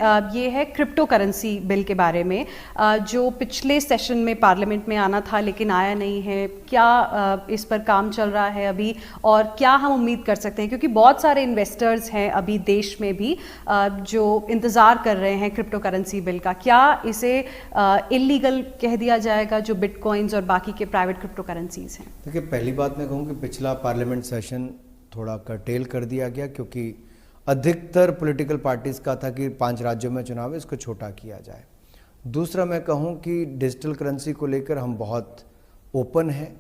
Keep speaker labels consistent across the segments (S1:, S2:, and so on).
S1: ये है crypto currency bill के बारे में, जो पिछले सेशन में पार्लियामेंट में आना था लेकिन आया नहीं है। क्या इस पर काम चल रहा है अभी, और क्या हम उम्मीद कर सकते हैं, क्योंकि बहुत सारे इन्वेस्टर्स हैं अभी देश में भी जो इंतज़ार कर रहे हैं क्रिप्टो करेंसी बिल का। क्या इसे इलीगल कह दिया जाएगा जो बिटकॉइंस और बाकी के प्राइवेट क्रिप्टो करेंसीज हैं?
S2: देखिए, पहली बात मैं कहूँ कि पिछला पार्लियामेंट सेशन थोड़ा कर्टेल कर दिया गया, क्योंकि अधिकतर पॉलिटिकल पार्टीज़ का था कि 5 राज्यों में चुनाव है, इसको छोटा किया जाए। दूसरा मैं कहूँ कि डिजिटल करेंसी को लेकर हम बहुत ओपन हैं,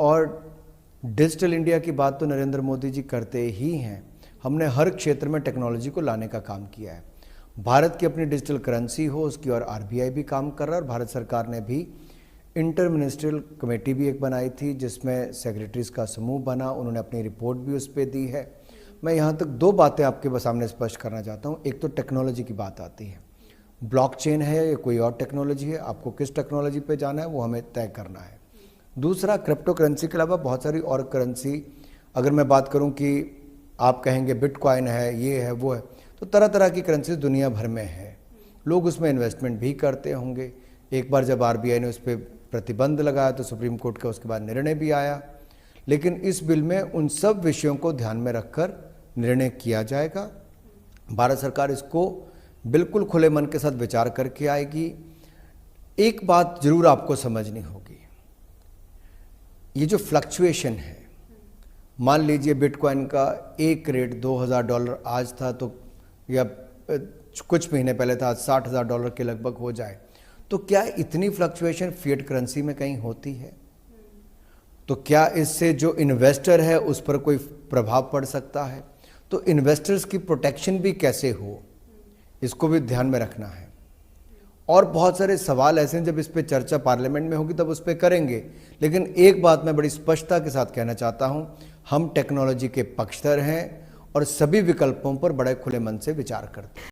S2: और डिजिटल इंडिया की बात तो नरेंद्र मोदी जी करते ही हैं। हमने हर क्षेत्र में टेक्नोलॉजी को लाने का काम किया है। भारत की अपनी डिजिटल करेंसी हो, उसकी और आरबीआई भी काम कर रहा है, और भारत सरकार ने भी इंटर मिनिस्ट्रियल कमेटी भी एक बनाई थी जिसमें सेक्रेटरीज का समूह बना, उन्होंने अपनी रिपोर्ट भी उस पर दी है। मैं यहाँ तक 2 बातें आपके सामने स्पष्ट करना चाहता हूँ। एक तो टेक्नोलॉजी की बात आती है, ब्लॉकचेन है या कोई और टेक्नोलॉजी है, आपको किस टेक्नोलॉजी पे जाना है वो हमें तय करना है। दूसरा, क्रिप्टो करेंसी के अलावा बहुत सारी और करेंसी, अगर मैं बात करूँ कि आप कहेंगे बिटकॉइन है, ये है, वो है, तो तरह तरह की करेंसी दुनिया भर में है। लोग उसमें इन्वेस्टमेंट भी करते होंगे। एक बार जब आरबीआई ने उस पर प्रतिबंध लगाया तो सुप्रीम कोर्ट का उसके बाद निर्णय भी आया। लेकिन इस बिल में उन सब विषयों को ध्यान में रखकर निर्णय किया जाएगा। भारत सरकार इसको बिल्कुल खुले मन के साथ विचार करके आएगी। एक बात जरूर आपको समझनी होगी, ये जो फ्लक्चुएशन है, मान लीजिए बिटकॉइन का एक रेट $2000 आज था, तो या कुछ महीने पहले था, आज $60,000 के लगभग हो जाए, तो क्या इतनी फ्लक्चुएशन फिएट करेंसी में कहीं होती है? तो क्या इससे जो इन्वेस्टर है उस पर कोई प्रभाव पड़ सकता है? तो इन्वेस्टर्स की प्रोटेक्शन भी कैसे हो, इसको भी ध्यान में रखना है। और बहुत सारे सवाल ऐसे हैं, जब इस पे चर्चा पार्लियामेंट में होगी तब उस पे करेंगे। लेकिन एक बात मैं बड़ी स्पष्टता के साथ कहना चाहता हूं, हम टेक्नोलॉजी के पक्षधर हैं और सभी विकल्पों पर बड़े खुले मन से विचार करते हैं।